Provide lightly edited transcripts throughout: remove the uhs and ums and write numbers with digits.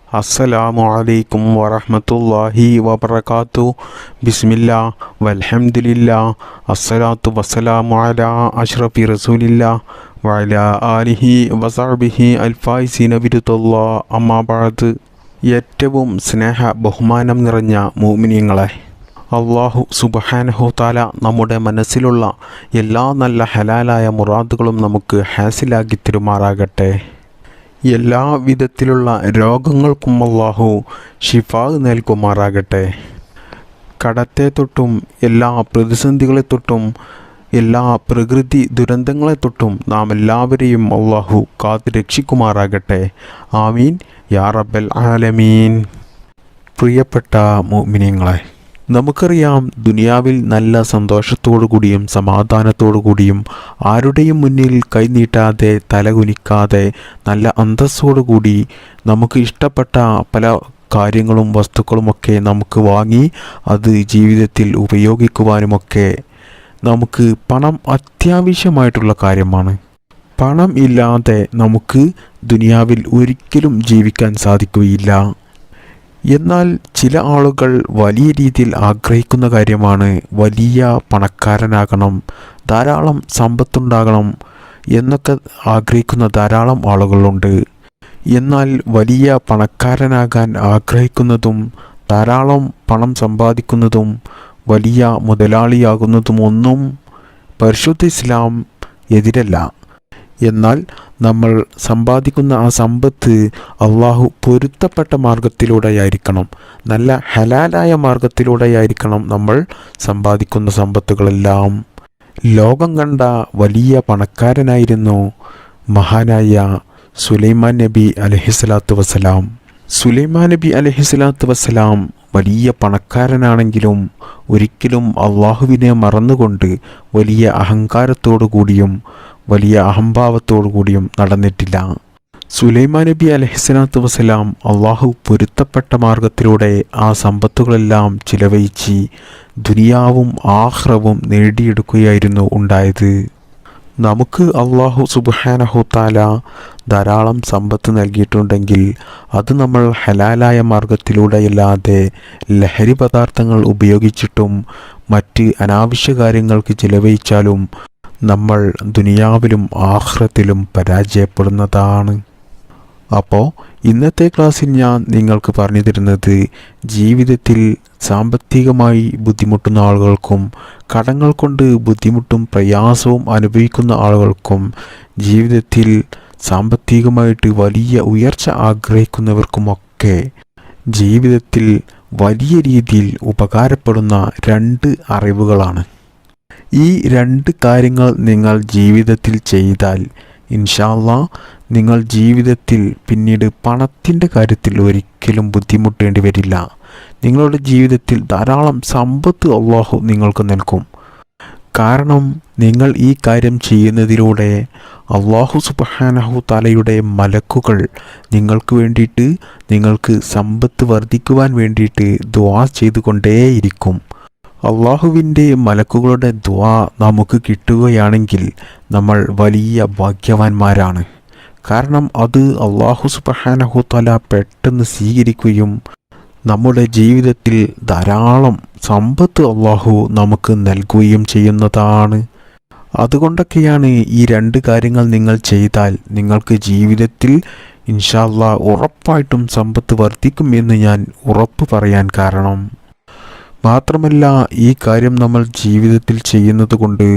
അസ്സലാമു അലൈക്കും വറഹ്മത്തുള്ളാഹി വബറകാതു. ബിസ്മില്ലാ വൽഹംദുലില്ലാ അസ്സലാത്തു വസ്സലാമു അലാ അഷ്റഫി റസൂലില്ലാ വഅലാ ആലിഹി വസഹ്ബിഹി അൽഫായിസീന ബിറുദല്ലാ. അമ്മാ ബഅദ്. ഏറ്റവും സ്നേഹ ബഹുമാനം നിറഞ്ഞ മുഅ്മിനീങ്ങളെ, അല്ലാഹു സുബ്ഹാനഹു തആല നമ്മുടെ മനസ്സിലുള്ള എല്ലാ നല്ല ഹലാലായ മുറാദുകളും നമുക്ക് ഹാസിലാക്കി തരുമാറാകട്ടെ. എല്ലാ വിധത്തിലുള്ള രോഗങ്ങൾക്കും അല്ലാഹു ഷിഫാ നൽകുമാറാകട്ടെ. കടത്തെ തൊട്ടും എല്ലാ പ്രതിസന്ധികളെ തൊട്ടും എല്ലാ പ്രകൃതി ദുരന്തങ്ങളെ തൊട്ടും നാം എല്ലാവരെയും അല്ലാഹു കാത്ത് രക്ഷിക്കുമാറാകട്ടെ. ആമീൻ യാ റബ്ബൽ ആലമീൻ. പ്രിയപ്പെട്ട മുഅ്മിനീങ്ങളെ, നമുക്കറിയാം, ദുനിയാവിൽ നല്ല സന്തോഷത്തോടു കൂടിയും സമാധാനത്തോടു കൂടിയും ആരുടെയും മുന്നിൽ കൈനീട്ടാതെ തലകുനിക്കാതെ നല്ല അന്തസ്സോടു കൂടി നമുക്ക് ഇഷ്ടപ്പെട്ട പല കാര്യങ്ങളും വസ്തുക്കളുമൊക്കെ നമുക്ക് വാങ്ങി അത് ജീവിതത്തിൽ ഉപയോഗിക്കുവാനുമൊക്കെ നമുക്ക് പണം അത്യാവശ്യമായിട്ടുള്ള കാര്യമാണ്. പണം ഇല്ലാതെ നമുക്ക് ദുനിയാവിൽ ഒരിക്കലും ജീവിക്കാൻ സാധിക്കുകയില്ല. എന്നാൽ ചില ആളുകൾ വലിയ രീതിയിൽ ആഗ്രഹിക്കുന്ന കാര്യമാണ് വലിയ പണക്കാരനാകണം, ധാരാളം സമ്പത്തുണ്ടാകണം എന്നൊക്കെ ആഗ്രഹിക്കുന്ന ധാരാളം ആളുകളുണ്ട്. എന്നാൽ വലിയ പണക്കാരനാകാൻ ആഗ്രഹിക്കുന്നതും ധാരാളം പണം സമ്പാദിക്കുന്നതും വലിയ മുതലാളിയാകുന്നതും ഒന്നും പരിശുദ്ധ ഇസ്ലാം എതിരല്ല. എന്നാൽ നമ്മൾ സമ്പാദിക്കുന്ന ആ സമ്പത്ത് അള്ളാഹു പൊരുത്തപ്പെട്ട മാർഗത്തിലൂടെയായിരിക്കണം, നല്ല ഹലാലായ മാർഗത്തിലൂടെയായിരിക്കണം നമ്മൾ സമ്പാദിക്കുന്ന സമ്പത്തുകളെല്ലാം. ലോകം കണ്ട വലിയ പണക്കാരനായിരുന്നു മഹാനായ സുലൈമാൻ നബി അലൈഹിസ്സലാത്തു വസ്സലാം. സുലൈമാൻ നബി അലൈഹിസ്സലാത്തു വസ്സലാം വലിയ പണക്കാരനാണെങ്കിലും ഒരിക്കലും അള്ളാഹുവിനെ മറന്നുകൊണ്ട് വലിയ അഹങ്കാരത്തോടു കൂടിയും വലിയ അഹംഭാവത്തോടു കൂടിയും നടന്നിട്ടില്ല. സുലൈമാൻ നബി അലൈഹിസ്സലാത്തു വസ്സലാം അള്ളാഹു പൊരുത്തപ്പെട്ട മാർഗത്തിലൂടെ ആ സമ്പത്തുകളെല്ലാം ചിലവഴിച്ച് ദുനിയാവും ആഖിറവും നേടിയെടുക്കുകയായിരുന്നു ഉണ്ടായത്. നമുക്ക് അള്ളാഹു സുബ്ഹാനഹു തആല ധാരാളം സമ്പത്ത് നൽകിയിട്ടുണ്ടെങ്കിൽ അത് നമ്മൾ ഹലാലായ മാർഗത്തിലൂടെയല്ലാതെ ലഹരി പദാർത്ഥങ്ങൾ ഉപയോഗിച്ചിട്ടും മറ്റ് അനാവശ്യ കാര്യങ്ങൾക്ക് ചിലവഴിച്ചാലും നമ്മൾ ദുനിയാവിലും ആഖിറത്തിലും പരാജയപ്പെടുന്നതാണ്. അപ്പോൾ ഇന്നത്തെ ക്ലാസ്സിൽ ഞാൻ നിങ്ങൾക്ക് പറഞ്ഞു തരുന്നത്, ജീവിതത്തിൽ സാമ്പത്തികമായി ബുദ്ധിമുട്ടുന്ന ആളുകൾക്കും കടങ്ങൾ കൊണ്ട് ബുദ്ധിമുട്ടും പ്രയാസവും അനുഭവിക്കുന്ന ആളുകൾക്കും ജീവിതത്തിൽ സാമ്പത്തികമായിട്ട് വലിയ ഉയർച്ച ആഗ്രഹിക്കുന്നവർക്കുമൊക്കെ ജീവിതത്തിൽ വലിയ രീതിയിൽ ഉപകാരപ്പെടുന്ന 2 അറിവുകളാണ്. ഈ 2 കാര്യങ്ങൾ നിങ്ങൾ ജീവിതത്തിൽ ചെയ്താൽ ഇൻഷാ അല്ലാഹ് നിങ്ങൾ ജീവിതത്തിൽ പിന്നീട് പണത്തിൻ്റെ കാര്യത്തിൽ ഒരിക്കലും ബുദ്ധിമുട്ടേണ്ടി വരില്ല. നിങ്ങളുടെ ജീവിതത്തിൽ ധാരാളം സമ്പത്ത് അല്ലാഹു നിങ്ങൾക്ക് നൽകും. കാരണം നിങ്ങൾ ഈ കാര്യം ചെയ്യുന്നതിലൂടെ അല്ലാഹു സുബ്ഹാനഹു തആലയുടെ മലക്കുകൾ നിങ്ങൾക്ക് വേണ്ടിയിട്ട്, നിങ്ങൾക്ക് സമ്പത്ത് വർദ്ധിക്കുവാൻ വേണ്ടിയിട്ട് ദുആ ചെയ്തുകൊണ്ടേയിരിക്കും. അള്ളാഹുവിൻ്റെ മലക്കുകളുടെ ദുആ നമുക്ക് കിട്ടുകയാണെങ്കിൽ നമ്മൾ വലിയ ഭാഗ്യവാന്മാരാണ്. കാരണം അത് അല്ലാഹു സുബ്ഹാനഹു തആല പെട്ടെന്ന് സ്വീകരിക്കുകയും നമ്മുടെ ജീവിതത്തിൽ ധാരാളം സമ്പത്ത് അല്ലാഹു നമുക്ക് നൽകുകയും ചെയ്യുന്നതാണ്. അതുകൊണ്ടൊക്കെയാണ് ഈ 2 കാര്യങ്ങൾ നിങ്ങൾ ചെയ്താൽ നിങ്ങൾക്ക് ജീവിതത്തിൽ ഇൻഷാ അല്ലാഹ് ഉറപ്പായിട്ടും സമ്പത്ത് വർദ്ധിക്കും എന്ന് ഞാൻ ഉറപ്പ് പറയാൻ കാരണം. മാത്രമല്ല, ഈ കാര്യം നമ്മൾ ജീവിതത്തിൽ ചെയ്യുന്നത് കൊണ്ട്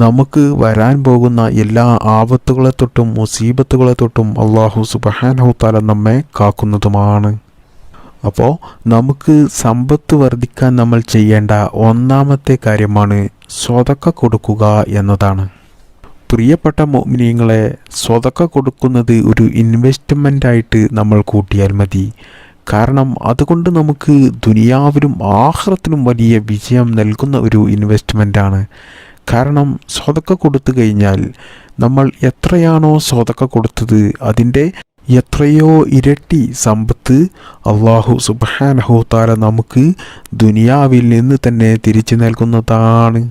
നമുക്ക് വരാൻ പോകുന്ന എല്ലാ ആപത്തുകളെ തൊട്ടും മുസീബത്തുകളെ തൊട്ടും അല്ലാഹു സുബ്ഹാനഹു തആല നമ്മെ കാക്കുന്നതുമാണ്. അപ്പോൾ നമുക്ക് സമ്പത്ത് വർദ്ധിക്കാൻ നമ്മൾ ചെയ്യേണ്ട ഒന്നാമത്തെ കാര്യമാണ് സ്വതക്ക കൊടുക്കുക എന്നതാണ്. പ്രിയപ്പെട്ട മുഅ്മിനീങ്ങളെ, സ്വതക്ക കൊടുക്കുന്നത് ഒരു ഇൻവെസ്റ്റ്മെൻ്റായിട്ട് നമ്മൾ കൂട്ടിയാൽ മതി. കാരണം അതുകൊണ്ട് നമുക്ക് ദുനിയാവിലും ആഖിറത്തിലും വലിയ വിജയം നൽകുന്ന ഒരു ഇൻവെസ്റ്റ്മെൻ്റാണ്. കാരണം സ്വതക്ക കൊടുത്തു കഴിഞ്ഞാൽ നമ്മൾ എത്രയാണോ സ്വതക്ക കൊടുത്തത് അതിൻ്റെ എത്രയോ ഇരട്ടി സമ്പത്ത് അല്ലാഹു സുബ്ഹാനഹു തആല നമുക്ക് ദുനിയാവിൽ നിന്ന് തന്നെ തിരിച്ചു നൽകുന്നതാണ്.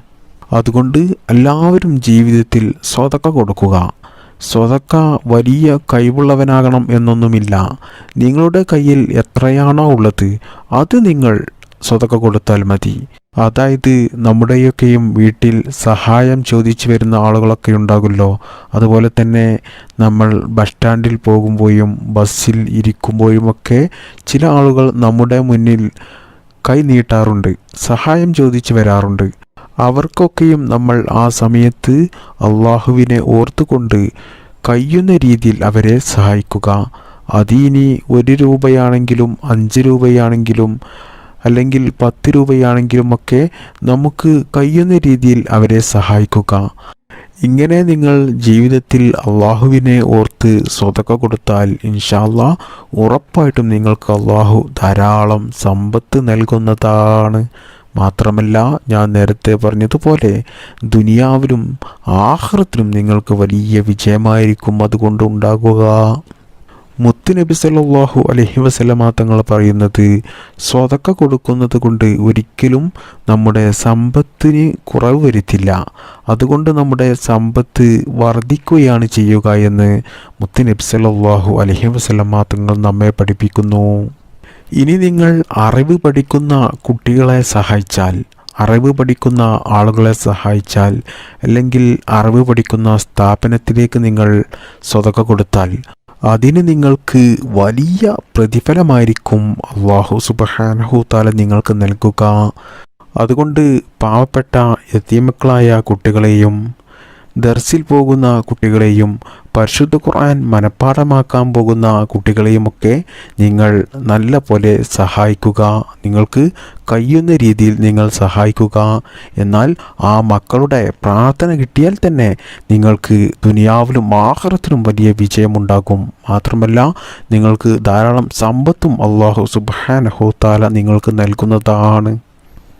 അതുകൊണ്ട് എല്ലാവരും ജീവിതത്തിൽ സ്വതക്ക കൊടുക്കുക. സ്വതക്ക വലിയ കഴിവുള്ളവനാകണം എന്നൊന്നുമില്ല. നിങ്ങളുടെ കയ്യിൽ എത്രയാണോ ഉള്ളത് അത് നിങ്ങൾ സ്വതക്ക കൊടുത്താൽ മതി. അതായത് നമ്മുടെയൊക്കെയും വീട്ടിൽ സഹായം ചോദിച്ചു വരുന്ന ആളുകളൊക്കെ ഉണ്ടാകുമല്ലോ. അതുപോലെ തന്നെ നമ്മൾ ബസ് സ്റ്റാൻഡിൽ പോകുമ്പോഴും ബസ്സിൽ ഇരിക്കുമ്പോഴുമൊക്കെ ചില ആളുകൾ നമ്മുടെ മുന്നിൽ കൈ നീട്ടാറുണ്ട്, സഹായം ചോദിച്ചു വരാറുണ്ട്. അവർക്കൊക്കെയും നമ്മൾ ആ സമയത്ത് അള്ളാഹുവിനെ ഓർത്തുകൊണ്ട് കഴിയുന്ന രീതിയിൽ അവരെ സഹായിക്കുക. അതിനി 1 രൂപയാണെങ്കിലും 5 രൂപയാണെങ്കിലും അല്ലെങ്കിൽ 10 രൂപയാണെങ്കിലും ഒക്കെ നമുക്ക് കഴിയുന്ന രീതിയിൽ അവരെ സഹായിക്കുക. ഇങ്ങനെ നിങ്ങൾ ജീവിതത്തിൽ അള്ളാഹുവിനെ ഓർത്ത് സ്വതക്ക കൊടുത്താൽ ഇൻഷാ അല്ലാഹ് ഉറപ്പായിട്ടും നിങ്ങൾക്ക് അള്ളാഹു ധാരാളം സമ്പത്ത് നൽകുന്നതാണ്. മാത്രമല്ല, ഞാൻ നേരത്തെ പറഞ്ഞതുപോലെ ദുനിയാവിലും ആഖിറത്തിലും നിങ്ങൾക്ക് വലിയ വിജയമായിരിക്കും അതുകൊണ്ട് ഉണ്ടാകുക. മുത്തുനബി സല്ലല്ലാഹു അലൈഹി വസല്ലമ തങ്ങൾ പറയുന്നത്, സ്വതക്ക കൊടുക്കുന്നത് കൊണ്ട് ഒരിക്കലും നമ്മുടെ സമ്പത്തിന് കുറവ് വരുത്തില്ല, അതുകൊണ്ട് നമ്മുടെ സമ്പത്ത് വർദ്ധിക്കുകയാണ് ചെയ്യുക എന്ന് മുത്തുനബി സല്ലല്ലാഹു അലൈഹി വസല്ലമ തങ്ങൾ നമ്മെ പഠിപ്പിക്കുന്നു. ഇനി നിങ്ങൾ അറിവ് പഠിക്കുന്ന കുട്ടികളെ സഹായിച്ചാൽ, അറിവ് പഠിക്കുന്ന ആളുകളെ സഹായിച്ചാൽ, അല്ലെങ്കിൽ അറിവ് പഠിക്കുന്ന സ്ഥാപനത്തിലേക്ക് നിങ്ങൾ സ്വതക്ക കൊടുത്താൽ അതിന് നിങ്ങൾക്ക് വലിയ പ്രതിഫലമായിരിക്കും അല്ലാഹു സുബ്ഹാനഹു തആല നിങ്ങൾക്ക് നൽകുക. അതുകൊണ്ട് പാവപ്പെട്ട യതീമക്കളായ കുട്ടികളെയും ദർസിൽ പോകുന്ന കുട്ടികളെയും പരിശുദ്ധ ഖുർആൻ മനഃപ്പാഠമാക്കാൻ പോകുന്ന കുട്ടികളെയുമൊക്കെ നിങ്ങൾ നല്ല പോലെ സഹായിക്കുക. നിങ്ങൾക്ക് കഴിയുന്ന രീതിയിൽ നിങ്ങൾ സഹായിക്കുക. എന്നാൽ ആ മക്കളുടെ പ്രാർത്ഥന കിട്ടിയാൽ തന്നെ നിങ്ങൾക്ക് ദുനിയാവിലും ആഖിറത്തിലും വലിയ വിജയമുണ്ടാകും. മാത്രമല്ല, നിങ്ങൾക്ക് ധാരാളം സമ്പത്തും അല്ലാഹു സുബ്ഹാനഹു തആല നിങ്ങൾക്ക് നൽകുന്നതാണ്.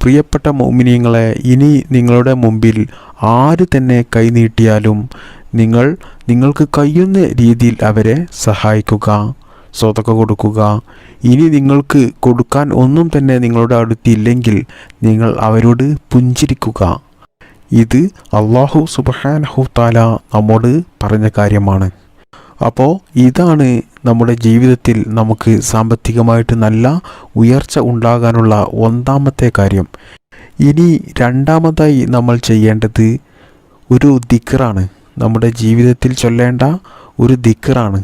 പ്രിയപ്പെട്ട മുഅ്മിനീങ്ങളെ, ഇനി നിങ്ങളുടെ മുമ്പിൽ ആര് തന്നെ കൈനീട്ടിയാലും നിങ്ങൾക്ക് കഴിയുന്ന രീതിയിൽ അവരെ സഹായിക്കുക, സ്വതക്ക കൊടുക്കുക. ഇനി നിങ്ങൾക്ക് കൊടുക്കാൻ ഒന്നും തന്നെ നിങ്ങളുടെ അടുത്തില്ലെങ്കിൽ നിങ്ങൾ അവരോട് പുഞ്ചിരിക്കുക. ഇത് അല്ലാഹു സുബ്ഹാനഹു തആല നമ്മോട് പറഞ്ഞ കാര്യമാണ്. അപ്പോൾ ഇതാണ് നമ്മുടെ ജീവിതത്തിൽ നമുക്ക് സാമ്പത്തികമായിട്ട് നല്ല ഉയർച്ച ഉണ്ടാകാനുള്ള ഒന്നാമത്തെ കാര്യം. ഇനി രണ്ടാമതായി നമ്മൾ ചെയ്യേണ്ടത് ഒരു ദിക്റാണ്. നമ്മുടെ ജീവിതത്തിൽ ചൊല്ലേണ്ട ഒരു ദിക്റാണ്.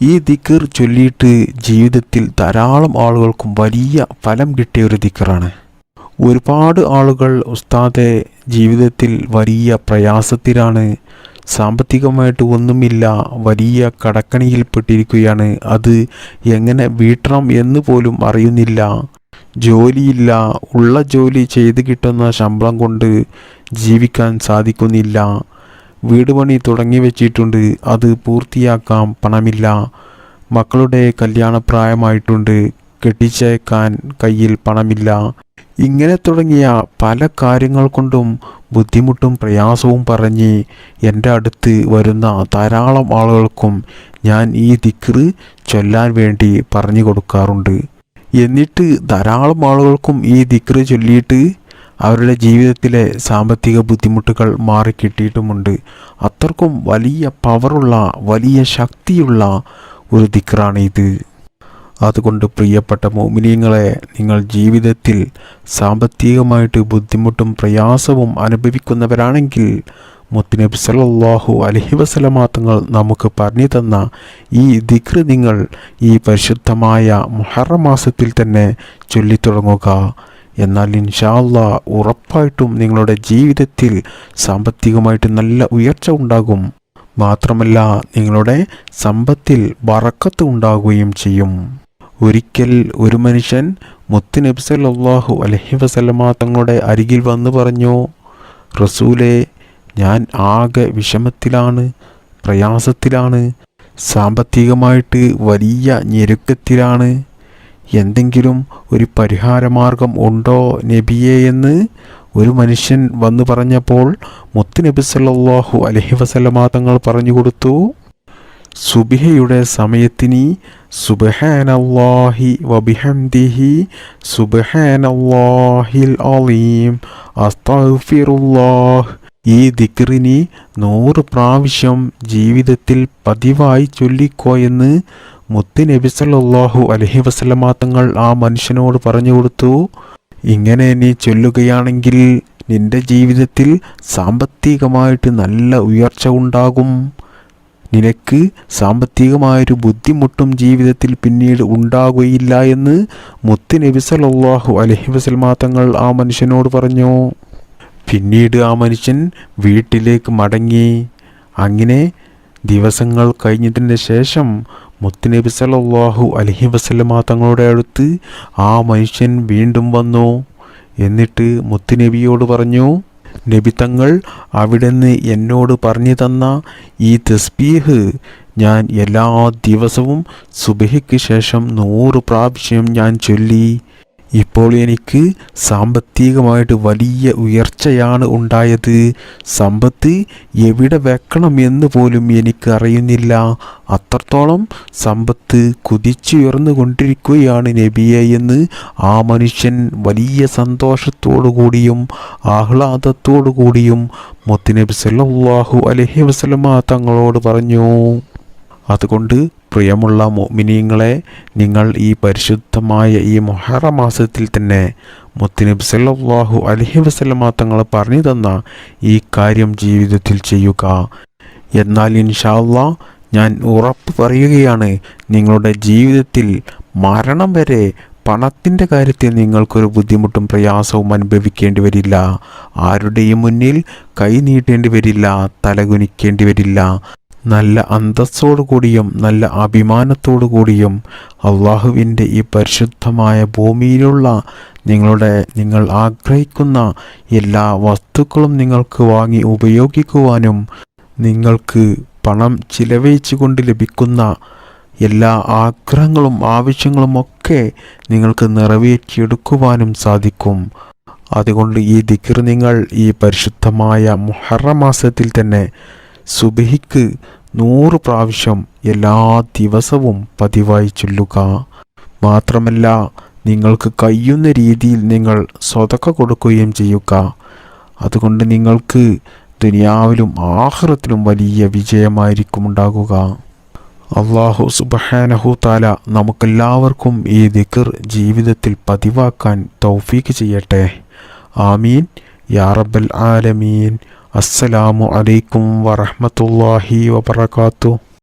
ഈ ദിക്ർ ചൊല്ലിയിട്ട് ജീവിതത്തിൽ ധാരാളം ആളുകൾക്കും വലിയ ഫലം കിട്ടിയ ഒരു ദിക്റാണ്. ഒരുപാട് ആളുകൾ ഉസ്താദെ ജീവിതത്തിൽ വലിയ പ്രയാസത്തിലാണ്, സാമ്പത്തികമായിട്ട് ഒന്നുമില്ല, വലിയ കടക്കണിയിൽപ്പെട്ടിരിക്കുകയാണ്, അത് എങ്ങനെ വീട്ടണം എന്ന് പോലും അറിയുന്നില്ല, ജോലിയില്ല, ഉള്ള ജോലി ചെയ്ത് കിട്ടുന്ന ശമ്പളം കൊണ്ട് ജീവിക്കാൻ സാധിക്കുന്നില്ല, വീട് പണി തുടങ്ങി വെച്ചിട്ടുണ്ട്, അത് പൂർത്തിയാക്കാൻ പണമില്ല, മക്കളുടെ കല്യാണപ്രായമായിട്ടുണ്ട്, കെട്ടിച്ചേക്കാൻ കയ്യിൽ പണമില്ല, ഇങ്ങനെ തുടങ്ങിയ പല കാര്യങ്ങൾ കൊണ്ടും ബുദ്ധിമുട്ടും പ്രയാസവും പറഞ്ഞ് എൻ്റെ അടുത്ത് വരുന്ന ധാരാളം ആളുകൾക്കും ഞാൻ ഈ ദിക്ർ ചൊല്ലാൻ വേണ്ടി പറഞ്ഞു കൊടുക്കാറുണ്ട്. എന്നിട്ട് ധാരാളം ആളുകൾക്കും ഈ ദിക്ർ ചൊല്ലിയിട്ട് അവരുടെ ജീവിതത്തിലെ സാമ്പത്തിക ബുദ്ധിമുട്ടുകൾ മാറിക്കിട്ടിയിട്ടുമുണ്ട്. അത്രക്കും വലിയ പവറുള്ള, വലിയ ശക്തിയുള്ള ഒരു ദിക്റാണ് ഇത്. അതുകൊണ്ട് പ്രിയപ്പെട്ട മുഅ്മിനീങ്ങളെ, നിങ്ങൾ ജീവിതത്തിൽ സാമ്പത്തികമായിട്ട് ബുദ്ധിമുട്ടും പ്രയാസവും അനുഭവിക്കുന്നവരാണെങ്കിൽ മുത്തുനബി സല്ലല്ലാഹു അലൈഹി വസല്ലമ തങ്ങൾ നമുക്ക് പറഞ്ഞു തന്ന ഈ ദിക്ർ നിങ്ങൾ ഈ പരിശുദ്ധമായ മുഹറം മാസത്തിൽ തന്നെ ചൊല്ലിത്തുടങ്ങുക. എന്നാൽ ഇൻഷാ അല്ലാഹ് ഉറപ്പായിട്ടും നിങ്ങളുടെ ജീവിതത്തിൽ സാമ്പത്തികമായിട്ട് നല്ല ഉയർച്ച ഉണ്ടാകും. മാത്രമല്ല, നിങ്ങളുടെ സമ്പത്തിൽ ബറക്കത്ത് ഉണ്ടാകുകയും ചെയ്യും. ഒരിക്കൽ ഒരു മനുഷ്യൻ മുത്തുനബി സല്ലല്ലാഹു അലൈഹി വസല്ലമ തങ്ങളുടെ അരികിൽ വന്ന് പറഞ്ഞു, റസൂലേ, ഞാൻ ആകെ വിഷമത്തിലാണ്, പ്രയാസത്തിലാണ്, സാമ്പത്തികമായിട്ട് വലിയ ഞെരുക്കത്തിലാണ്, എന്തെങ്കിലും ഒരു പരിഹാരമാർഗം ഉണ്ടോ നബിയേ എന്ന് ഒരു മനുഷ്യൻ വന്നു പറഞ്ഞപ്പോൾ മുത്തുനബി സല്ലല്ലാഹു അലൈഹി വസല്ലമ തങ്ങൾ പറഞ്ഞു കൊടുത്തു, സുബ്ഹയുടെ സമയത്തിന് സുബ്ഹാനല്ലാഹി വബിഹംദിഹി സുബ്ഹാനല്ലാഹിൽ അലീം അസ്തഗ്ഫിറുല്ലാഹ് ഈ ദിക്റിനി 100 പ്രാവശ്യം ജീവിതത്തിൽ പതിവായി ചൊല്ലിക്കോ എന്ന് മുത്ത് നബി സല്ലല്ലാഹു അലൈഹി വസല്ലമ തങ്ങൾ ആ മനുഷ്യനോട് പറഞ്ഞു കൊടുത്തു. ഇങ്ങനെ നീ ചൊല്ലുകയാണെങ്കിൽ നിന്റെ ജീവിതത്തിൽ സാമ്പത്തികമായിട്ട് നല്ല ഉയർച്ച ഉണ്ടാകും. നിനക്ക് സാമ്പത്തികമായൊരു ബുദ്ധിമുട്ടും ജീവിതത്തിൽ പിന്നീട് ഉണ്ടാകുകയില്ല എന്ന് മുത്ത് നബി സല്ലല്ലാഹു അലൈഹി വസല്ലമ തങ്ങൾ ആ മനുഷ്യനോട് പറഞ്ഞു. പിന്നീട് ആ മനുഷ്യൻ വീട്ടിലേക്ക് മടങ്ങി. അങ്ങനെ ദിവസങ്ങൾ കഴിഞ്ഞതിന് ശേഷം മുത്തുനബി സല്ലല്ലാഹു അലൈഹി വസല്ലമ തങ്ങളുടെ അടുത്ത് ആ മനുഷ്യൻ വീണ്ടും വന്നു. എന്നിട്ട് മുത്തുനബിയോട് പറഞ്ഞു, നബി തങ്ങൾ അവിടുന്ന് എന്നോട് പറഞ്ഞു തന്ന ഈ തസ്ബീഹ് ഞാൻ എല്ലാ ദിവസവും സുബഹിക്ക് ശേഷം 100 പ്രാവശ്യം ഞാൻ ചൊല്ലി. ഇപ്പോൾ എനിക്ക് സാമ്പത്തികമായിട്ട് വലിയ ഉയർച്ചയാണ് ഉണ്ടായത്. സമ്പത്ത് എവിടെ വെക്കണം എന്ന് പോലും എനിക്ക് അറിയുന്നില്ല. അത്രത്തോളം സമ്പത്ത് കുതിച്ചുയർന്നു കൊണ്ടിരിക്കുകയാണ് നബിയെ എന്ന് ആ മനുഷ്യൻ വലിയ സന്തോഷത്തോടു കൂടിയും ആഹ്ലാദത്തോടു കൂടിയും മുത്തുനബി സല്ലല്ലാഹു അലൈഹി വസല്ലമ തങ്ങളോട് പറഞ്ഞു. അതുകൊണ്ട് പ്രിയമുള്ള മുഅ്മിനീങ്ങളെ, നിങ്ങൾ ഈ പരിശുദ്ധമായ ഈ മുഹറം മാസത്തിൽ തന്നെ മുത്തുനബി സല്ലല്ലാഹു അലൈഹി വസല്ലമ തങ്ങൾ പറഞ്ഞു തന്ന ഈ കാര്യം ജീവിതത്തിൽ ചെയ്യുക. എന്നാൽ ഇൻഷാ അല്ലാഹ് ഞാൻ ഉറപ്പ് പറയുകയാണ്, നിങ്ങളുടെ ജീവിതത്തിൽ മരണം വരെ പണത്തിൻ്റെ കാര്യത്തിൽ നിങ്ങൾക്കൊരു ബുദ്ധിമുട്ടും പ്രയാസവും അനുഭവിക്കേണ്ടി വരില്ല. ആരുടെയും മുന്നിൽ കൈ നീട്ടേണ്ടി വരില്ല, തലകുനിക്കേണ്ടി വരില്ല. നല്ല അന്തസ്സോടു കൂടിയും നല്ല അഭിമാനത്തോടു കൂടിയും അള്ളാഹുവിൻ്റെ ഈ പരിശുദ്ധമായ ഭൂമിയിലുള്ള നിങ്ങൾ ആഗ്രഹിക്കുന്ന എല്ലാ വസ്തുക്കളും നിങ്ങൾക്ക് വാങ്ങി ഉപയോഗിക്കുവാനും നിങ്ങൾക്ക് പണം ചിലവഴിച്ചു കൊണ്ട് ലഭിക്കുന്ന എല്ലാ ആഗ്രഹങ്ങളും ആവശ്യങ്ങളും ഒക്കെ നിങ്ങൾക്ക് നിറവേറ്റിയെടുക്കുവാനും സാധിക്കും. അതുകൊണ്ട് ഈ ദിക്ർ നിങ്ങൾ ഈ പരിശുദ്ധമായ മുഹറം മാസത്തിൽ തന്നെ സുബഹിക്ക് 100 പ്രാവശ്യം എല്ലാ ദിവസവും പതിവായി ചൊല്ലുക. മാത്രമല്ല നിങ്ങൾക്ക് കഴിയുന്ന രീതിയിൽ നിങ്ങൾ സ്വതക്ക കൊടുക്കുകയും ചെയ്യുക. അതുകൊണ്ട് നിങ്ങൾക്ക് ദുനിയാവിലും ആഖിറത്തിലും വലിയ വിജയമായിരിക്കും ഉണ്ടാകുക. അല്ലാഹു സുബ്ഹാനഹു തആല നമുക്കെല്ലാവർക്കും ഈ ദിക്ർ ജീവിതത്തിൽ പതിവാക്കാൻ തൗഫീക്ക് ചെയ്യട്ടെ. ആമീൻ യാ റബ്ബൽ ആലമീൻ. അസ്സലാമു അലൈക്കും വറഹ്മത്തുള്ളാഹി വബറകാതുഹു.